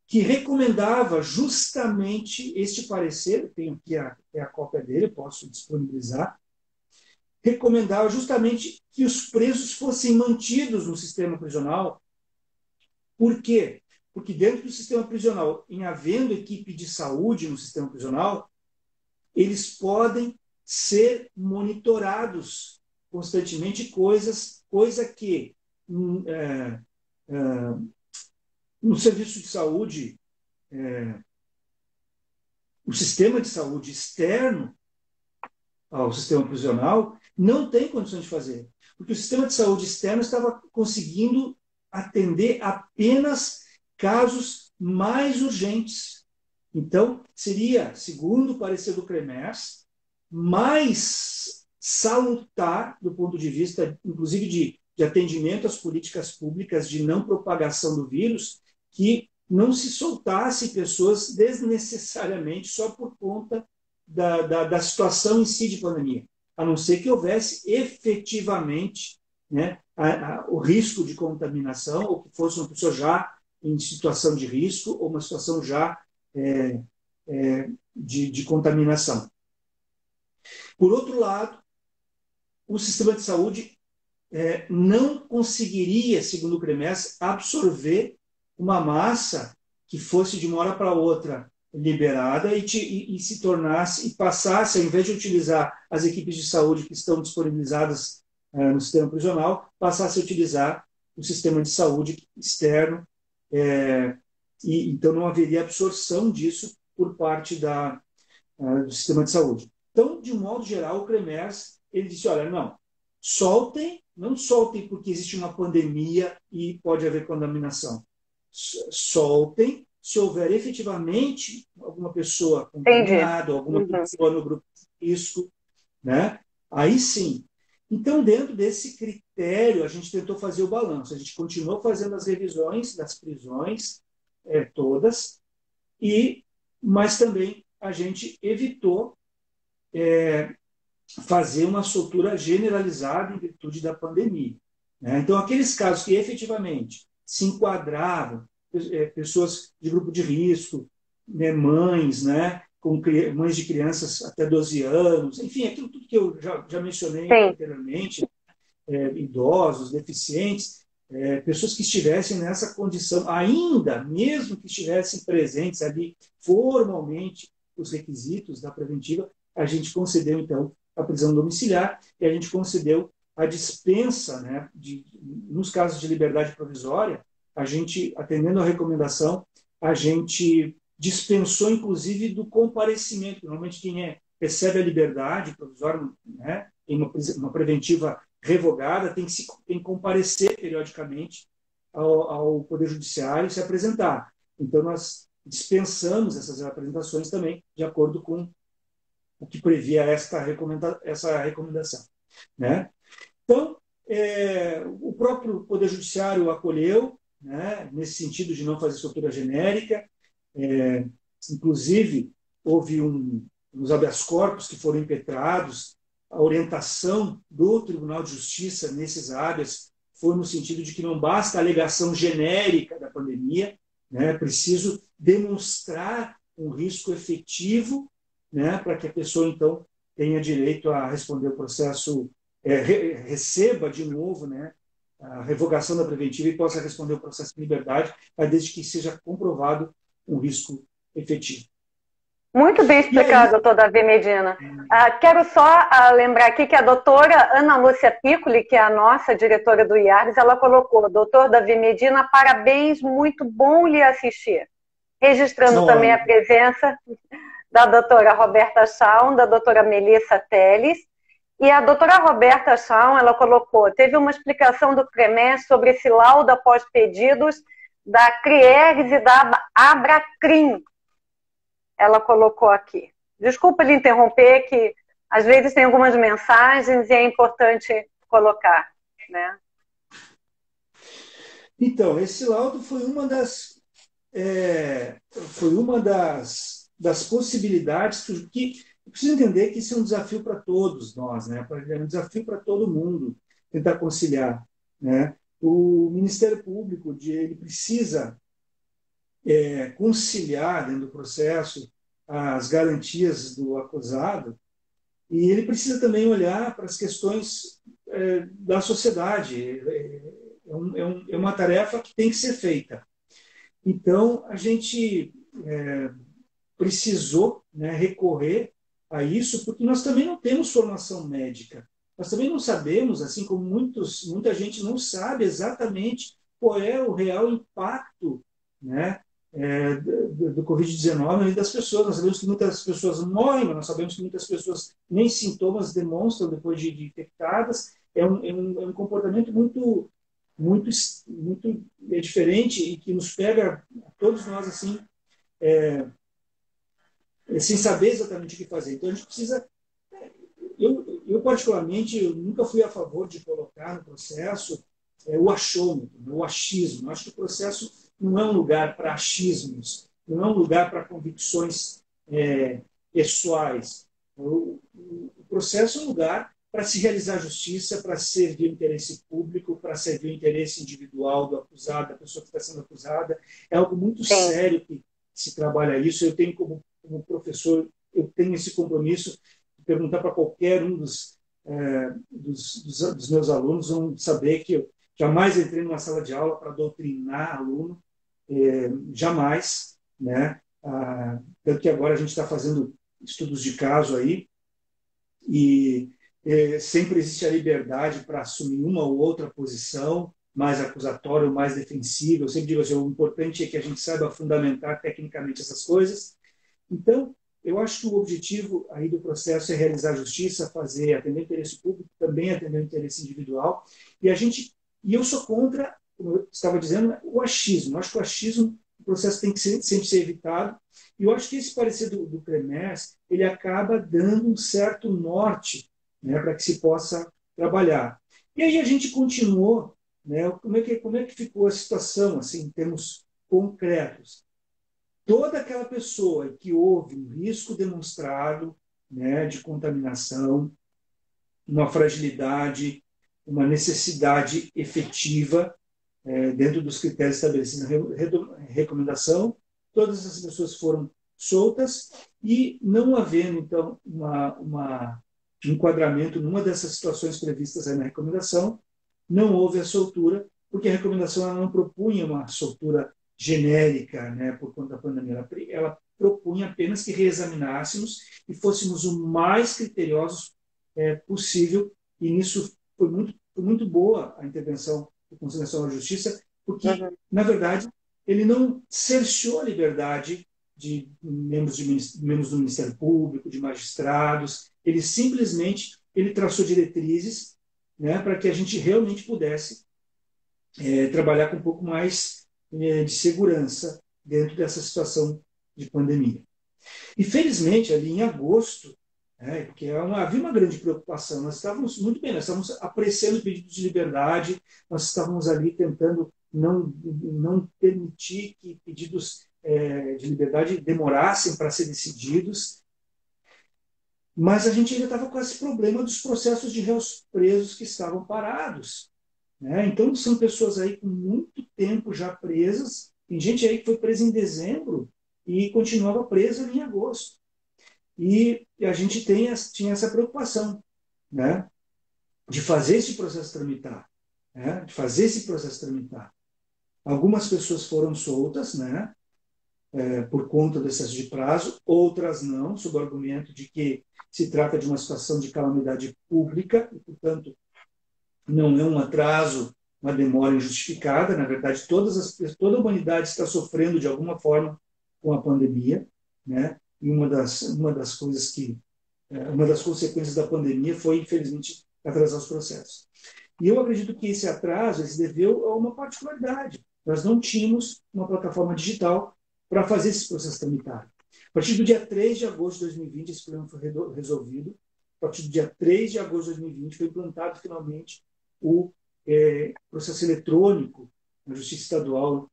que recomendava justamente este parecer, eu tenho aqui a cópia dele, posso disponibilizar, recomendava justamente que os presos fossem mantidos no sistema prisional. Por quê? Porque dentro do sistema prisional, em havendo equipe de saúde no sistema prisional, eles podem ser monitorados constantemente, coisa que no serviço de saúde, o sistema de saúde externo ao sistema prisional não tem condições de fazer, porque o sistema de saúde externo estava conseguindo atender apenas casos mais urgentes. Então, seria, segundo o parecer do CREMERS, mais salutar, do ponto de vista, inclusive, de atendimento às políticas públicas de não propagação do vírus, que não se soltasse pessoas desnecessariamente só por conta da situação em si de pandemia, a não ser que houvesse efetivamente, né, o risco de contaminação, ou que fosse uma pessoa já em situação de risco, ou uma situação já de contaminação. Por outro lado, o sistema de saúde não conseguiria, segundo o CREMERS, absorver uma massa que fosse de uma hora para outra liberada e se tornasse, e passasse, ao invés de utilizar as equipes de saúde que estão disponibilizadas no sistema prisional, passasse a utilizar o sistema de saúde externo, e então não haveria absorção disso por parte do sistema de saúde. Então, de um modo geral, o CREMERS, ele disse, olha, não soltem porque existe uma pandemia e pode haver contaminação. Soltem se houver efetivamente alguma pessoa contaminada, alguma pessoa no grupo de risco, né? Aí sim. Então, dentro desse critério, a gente tentou fazer o balanço. A gente continuou fazendo as revisões das prisões, todas, mas também a gente evitou fazer uma soltura generalizada em virtude da pandemia, né? Então, aqueles casos que efetivamente se enquadravam, pessoas de grupo de risco, né, mães, né, mães de crianças até 12 anos, enfim, aquilo tudo que eu já mencionei anteriormente, idosos, deficientes, pessoas que estivessem nessa condição, ainda mesmo que estivessem presentes ali formalmente os requisitos da preventiva, a gente concedeu, então, a prisão domiciliar e a gente concedeu a dispensa, né, nos casos de liberdade provisória, a gente, atendendo a recomendação, a gente dispensou, inclusive, do comparecimento. Normalmente, quem recebe a liberdade provisória, né, em uma preventiva revogada, tem que comparecer periodicamente ao Poder Judiciário e se apresentar. Então, nós dispensamos essas apresentações também, de acordo com o que previa essa recomendação, né? Então, o próprio Poder Judiciário acolheu, né, nesse sentido de não fazer soltura genérica. Inclusive, houve uns habeas corpus que foram impetrados. A orientação do Tribunal de Justiça nesses habeas foi no sentido de que não basta a alegação genérica da pandemia, né, é preciso demonstrar um risco efetivo, né, para que a pessoa, então, tenha direito a responder o processo, receba de novo, né, a revogação da preventiva e possa responder o processo de liberdade, desde que seja comprovado um risco efetivo. Muito bem explicado, doutor Davi Medina. Quero só lembrar aqui que a doutora Ana Lúcia Piccoli, que é a nossa diretora do IARGS, ela colocou, doutor Davi Medina, parabéns, muito bom lhe assistir. Registrando também a presença da doutora Roberta Schaum, da doutora Melissa Teles E a doutora Roberta Chão, ela colocou, teve uma explicação do CREMES sobre esse laudo após pedidos da CRIERGS e da Abracrim. Ela colocou aqui. Desculpa lhe interromper, que às vezes tem algumas mensagens e é importante colocar, né? Então, esse laudo foi uma das possibilidades que preciso entender que isso é um desafio para todos nós, né? É um desafio para todo mundo tentar conciliar, né? O Ministério Público ele precisa conciliar dentro do processo as garantias do acusado e ele precisa também olhar para as questões da sociedade. É uma tarefa que tem que ser feita. Então, a gente precisou, né, recorrer a isso, porque nós também não temos formação médica. Nós também não sabemos, assim como muita gente não sabe exatamente qual é o real impacto, né, do Covid-19 das pessoas. Nós sabemos que muitas pessoas morrem, mas nós sabemos que muitas pessoas nem sintomas demonstram depois de infectadas. É um comportamento muito diferente e que nos pega a todos nós assim, sem saber exatamente o que fazer. Então a gente precisa. Eu particularmente, eu nunca fui a favor de colocar no processo o achômetro, o achismo. Eu acho que o processo não é um lugar para achismos, não é um lugar para convicções pessoais. O processo é um lugar para se realizar justiça, para servir o interesse público, para servir o interesse individual do acusado, da pessoa que está sendo acusada. É algo muito sério que se trabalha isso. Eu tenho, como professor, eu tenho esse compromisso de perguntar para qualquer um dos meus alunos, vão saber que eu jamais entrei numa sala de aula para doutrinar aluno, jamais, né? Tanto que agora a gente está fazendo estudos de caso aí, e sempre existe a liberdade para assumir uma ou outra posição, mais acusatória ou mais defensiva. Eu sempre digo assim, o importante é que a gente saiba fundamentar tecnicamente essas coisas. Então, eu acho que o objetivo aí do processo é realizar a justiça, atender o interesse público, também atender o interesse individual. E eu sou contra, como eu estava dizendo, o achismo. Eu acho que o achismo, o processo tem que sempre ser evitado. E eu acho que esse parecer do CREMES, ele acaba dando um certo norte, né, para que se possa trabalhar. E aí a gente continuou, né, como é que ficou a situação, assim, em termos concretos. Toda aquela pessoa que houve um risco demonstrado, né, de contaminação, uma fragilidade, uma necessidade efetiva dentro dos critérios estabelecidos na recomendação, todas essas pessoas foram soltas e não havendo, então, um enquadramento numa dessas situações previstas aí na recomendação, não houve a soltura, porque a recomendação ela não propunha uma soltura genérica, né, por conta da pandemia. Ela propunha apenas que reexaminássemos e fôssemos o mais criteriosos possível, e nisso foi muito boa a intervenção do Conselho Nacional de Justiça, porque, na verdade, ele não cerceou a liberdade de membros do Ministério Público, de magistrados, ele simplesmente traçou diretrizes, né, para que a gente realmente pudesse trabalhar com um pouco mais de segurança dentro dessa situação de pandemia. E, felizmente, ali em agosto, porque havia uma grande preocupação, nós estávamos muito bem, nós estávamos apreciando pedidos de liberdade, nós estávamos ali tentando não permitir que pedidos de liberdade demorassem para ser decididos, mas a gente ainda estava com esse problema dos processos de réus presos que estavam parados. Então, são pessoas aí com muito tempo já presas, tem gente aí que foi presa em dezembro e continuava presa em agosto. E a gente tinha essa preocupação, né, de fazer esse processo tramitar. Algumas pessoas foram soltas, né, por conta do excesso de prazo, outras não, sob o argumento de que se trata de uma situação de calamidade pública e, portanto, não é um atraso, uma demora injustificada. Na verdade, toda a humanidade está sofrendo de alguma forma com a pandemia, né? E uma das coisas que uma das consequências da pandemia foi, infelizmente, atrasar os processos. E eu acredito que esse atraso se deveu a uma particularidade. Nós não tínhamos uma plataforma digital para fazer esse processo tramitar. A partir do dia 3 de agosto de 2020, esse problema foi resolvido. A partir do dia 3 de agosto de 2020, foi implantado finalmente o processo eletrônico na Justiça Estadual,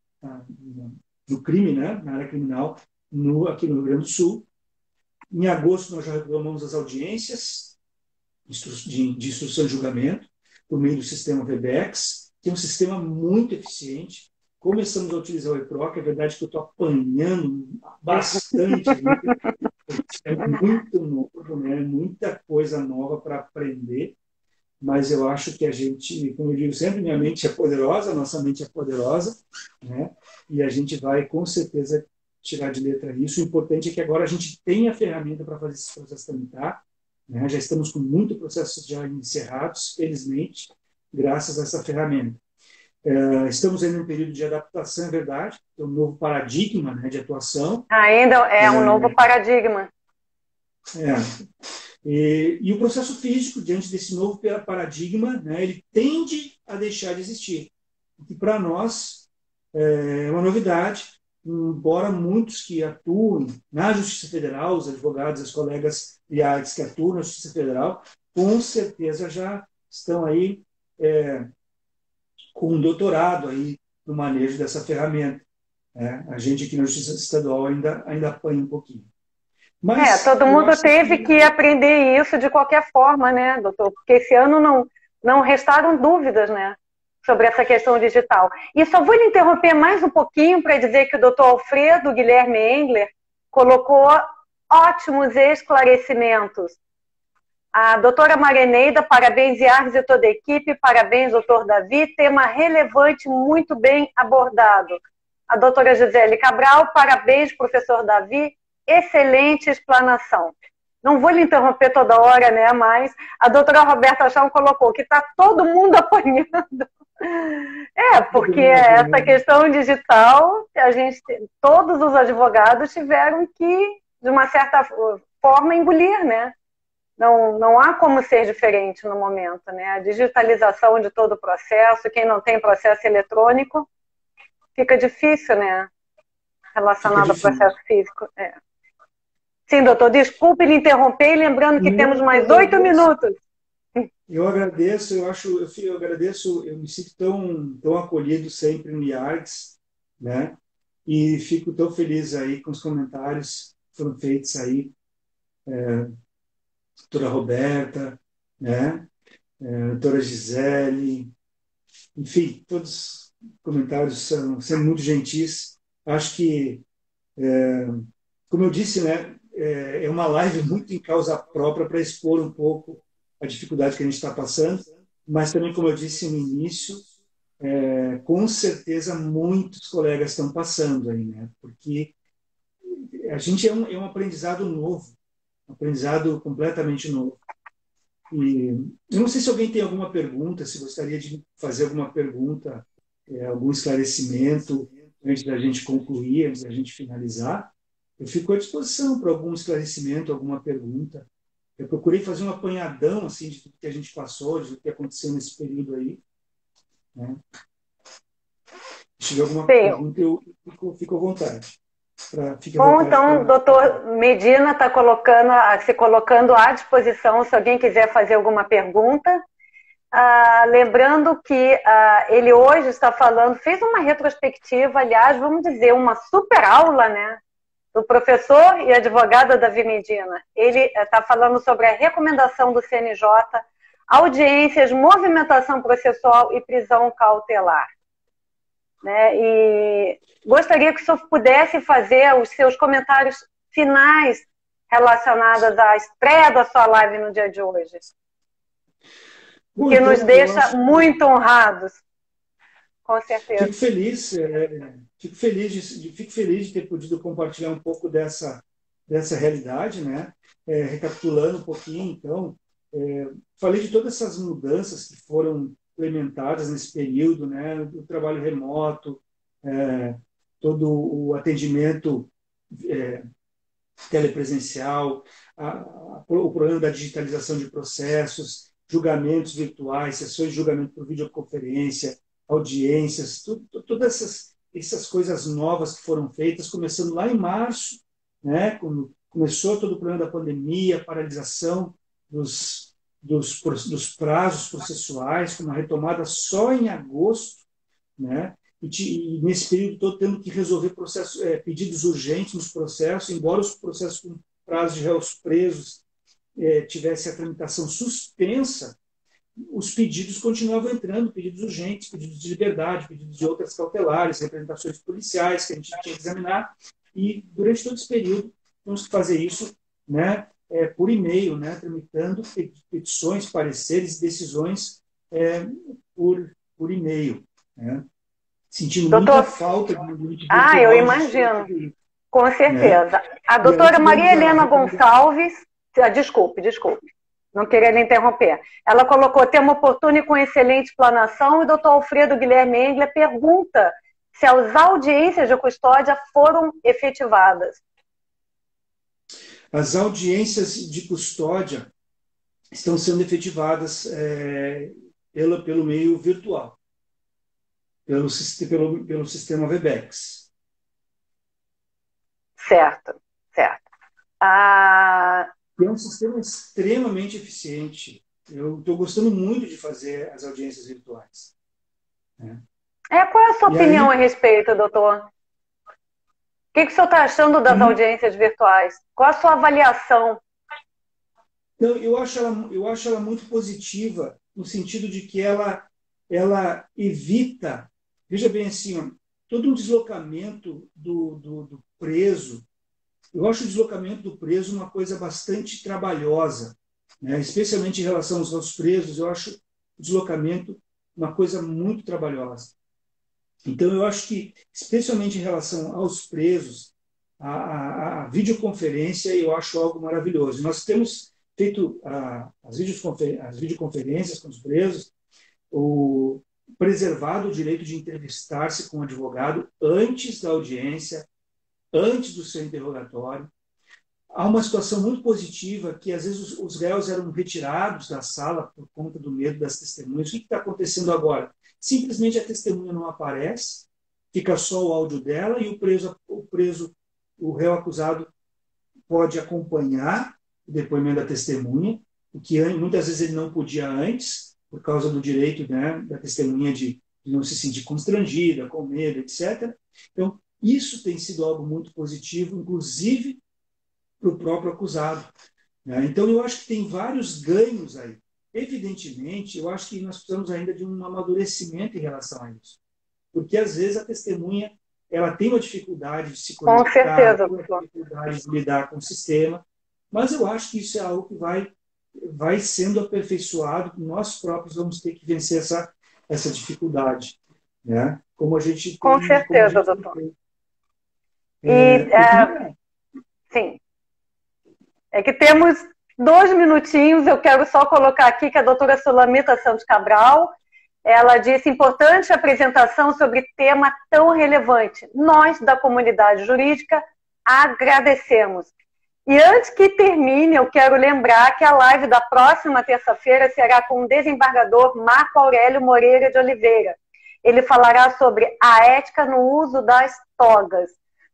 no crime, né, na área criminal, aqui no Rio Grande do Sul. Em agosto, nós já retomamos as audiências de instrução e julgamento por meio do sistema Webex, que é um sistema muito eficiente. Começamos a utilizar o EPROC, é verdade que eu estou apanhando bastante, é muito novo, né? Muita coisa nova para aprender, mas eu acho que a gente, como eu digo sempre, minha mente é poderosa, nossa mente é poderosa, né? E a gente vai, com certeza, tirar de letra isso. O importante é que agora a gente tem a ferramenta para fazer esse processo tramitar, né? Já estamos com muitos processos já encerrados, felizmente, graças a essa ferramenta. Estamos ainda em um período de adaptação, é verdade, é um novo paradigma, né, de atuação. Ainda é um novo paradigma. E o processo físico, diante desse novo paradigma, né, ele tende a deixar de existir. E para nós é uma novidade, embora muitos que atuem na Justiça Federal, os advogados, os colegas IARGS que atuam na Justiça Federal, com certeza já estão aí com um doutorado aí no manejo dessa ferramenta. A gente aqui na Justiça Estadual ainda apanha um pouquinho. Mas todo mundo teve que aprender isso de qualquer forma, né, doutor? Porque esse ano não restaram dúvidas, né, sobre essa questão digital. E só vou lhe interromper mais um pouquinho para dizer que o doutor Alfredo Guilherme Engler colocou ótimos esclarecimentos. A doutora Marineida, parabéns, Iargis e toda a equipe, parabéns, doutor Davi, tema relevante, muito bem abordado. A doutora Gisele Cabral, parabéns, professor Davi, excelente explanação. Não vou lhe interromper toda hora, né, mas a doutora Roberta Chão colocou que está todo mundo apanhando. Porque essa questão digital, todos os advogados tiveram que, de uma certa forma, engolir, né? Não há como ser diferente no momento, né? A digitalização de todo o processo, quem não tem processo eletrônico, fica difícil, né? Relacionado ao processo físico. Sim, doutor, desculpe lhe interromper, lembrando que temos mais 8 minutos. Eu agradeço, eu agradeço, eu me sinto tão acolhido sempre no IARGS, né? E fico tão feliz aí com os comentários que foram feitos aí, doutora Roberta, né? Doutora Gisele, enfim, todos os comentários são muito gentis. Acho que, como eu disse, né, é uma live muito em causa própria para expor um pouco a dificuldade que a gente está passando, mas também, como eu disse no início, com certeza muitos colegas estão passando aí, né? Porque a gente é um aprendizado novo, um aprendizado completamente novo. E eu não sei se alguém tem alguma pergunta, se gostaria de fazer alguma pergunta, algum esclarecimento antes da gente concluir, antes da gente finalizar. Eu fico à disposição para algum esclarecimento, alguma pergunta. Eu procurei fazer um apanhadão assim, de tudo que a gente passou, de tudo que aconteceu nesse período aí, né? Se tiver alguma pergunta, eu fico à vontade. Bom, então, o doutor Medina está se colocando à disposição se alguém quiser fazer alguma pergunta. Lembrando que ele hoje está fez uma retrospectiva, aliás, vamos dizer, uma super aula, né, do professor e advogado Davi Medina. Ele está falando sobre a recomendação do CNJ, audiências, movimentação processual e prisão cautelar. Né? E gostaria que o senhor pudesse fazer os seus comentários finais relacionados à estreia da sua live no dia de hoje. Que nos deixa muito honrados, com certeza. Fico feliz de ter podido compartilhar um pouco dessa realidade, né? Recapitulando um pouquinho, então, falei de todas essas mudanças que foram implementadas nesse período, né? O trabalho remoto, todo o atendimento telepresencial, o problema da digitalização de processos, julgamentos virtuais, sessões de julgamento por videoconferência, audiências, todas essas coisas novas que foram feitas, começando lá em março, né, quando começou todo o problema da pandemia, a paralisação dos prazos processuais, com uma retomada só em agosto, né? E nesse período todo tendo que resolver pedidos urgentes nos processos, embora os processos com prazo de réus presos tivesse a tramitação suspensa, os pedidos continuavam entrando, pedidos urgentes, pedidos de liberdade, pedidos de outras cautelares, representações policiais que a gente tinha que examinar, e durante todo esse período temos que fazer isso, né, por e-mail, né, tramitando petições, pareceres, decisões por e-mail, né? Sentindo muita falta de um ambiente virtual. Eu imagino. Com certeza. Né? A doutora Maria Helena Gonçalves, desculpe, não queria lhe interromper. Ela colocou tema oportuno e com excelente explanação, e o doutor Alfredo Guilherme Engler pergunta se as audiências de custódia foram efetivadas. As audiências de custódia estão sendo efetivadas pelo meio virtual. Pelo sistema Webex. Certo. É um sistema extremamente eficiente. Eu estou gostando muito de fazer as audiências virtuais. Qual é a sua opinião a respeito, doutor? O que o senhor está achando das audiências virtuais? Qual a sua avaliação? Não, eu acho ela muito positiva, no sentido de que ela evita, veja bem assim, todo um deslocamento do preso. Eu acho o deslocamento do preso uma coisa bastante trabalhosa, né? Especialmente em relação aos presos, eu acho o deslocamento uma coisa muito trabalhosa. Então, eu acho que, especialmente em relação aos presos, a videoconferência eu acho algo maravilhoso. Nós temos feito as videoconferências com os presos, preservado o direito de entrevistar-se com o advogado antes da audiência, antes do seu interrogatório. Há uma situação muito positiva que, às vezes, os réus eram retirados da sala por conta do medo das testemunhas. O que está acontecendo agora? Simplesmente a testemunha não aparece, fica só o áudio dela e o réu acusado pode acompanhar o depoimento da testemunha, o que muitas vezes ele não podia antes, por causa do direito, né, da testemunha de não se sentir constrangida, com medo, etc. Então, isso tem sido algo muito positivo, inclusive para o próprio acusado, né? Então, eu acho que tem vários ganhos aí. Evidentemente, eu acho que nós precisamos ainda de um amadurecimento em relação a isso. Porque, às vezes, a testemunha ela tem uma dificuldade de se conectar, com certeza, tem uma dificuldade de lidar com o sistema, mas eu acho que isso é algo que vai sendo aperfeiçoado, nós próprios vamos ter que vencer essa dificuldade, né? Como a gente com certeza, doutor. Sim. É que temos 2 minutinhos, eu quero só colocar aqui que a doutora Sulamita Santos Cabral, ela disse, importante apresentação sobre tema tão relevante. Nós, da comunidade jurídica, agradecemos. E antes que termine, eu quero lembrar que a live da próxima terça-feira será com o desembargador Marco Aurélio Moreira de Oliveira. Ele falará sobre a ética no uso das togas.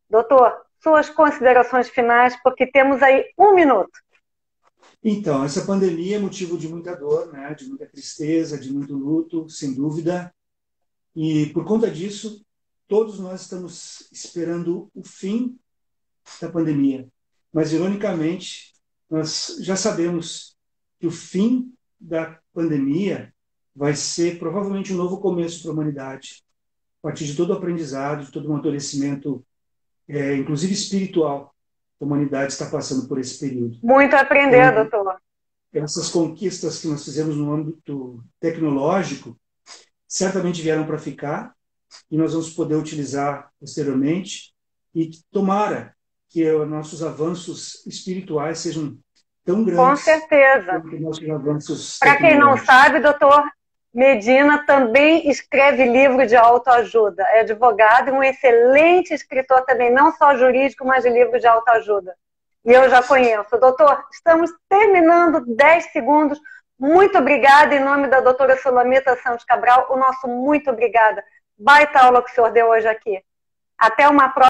Doutor, suas considerações finais, porque temos aí 1 minuto. Então, essa pandemia é motivo de muita dor, né? De muita tristeza, de muito luto, sem dúvida. E, por conta disso, todos nós estamos esperando o fim da pandemia. Mas, ironicamente, nós já sabemos que o fim da pandemia vai ser provavelmente um novo começo para a humanidade, a partir de todo o aprendizado, de todo o amadurecimento, inclusive espiritual, que a humanidade está passando por esse período. Muito a aprender, doutor. Essas conquistas que nós fizemos no âmbito tecnológico certamente vieram para ficar e nós vamos poder utilizar posteriormente e tomara que nossos avanços espirituais sejam tão grandes. Com certeza. Para quem não sabe, doutor Medina também escreve livro de autoajuda. É advogado e um excelente escritor também, não só jurídico, mas de livro de autoajuda. E eu já conheço. Doutor, estamos terminando 10 segundos. Muito obrigada, em nome da doutora Sulamita Santos Cabral, o nosso muito obrigada. Baita aula que o senhor deu hoje aqui. Até uma próxima.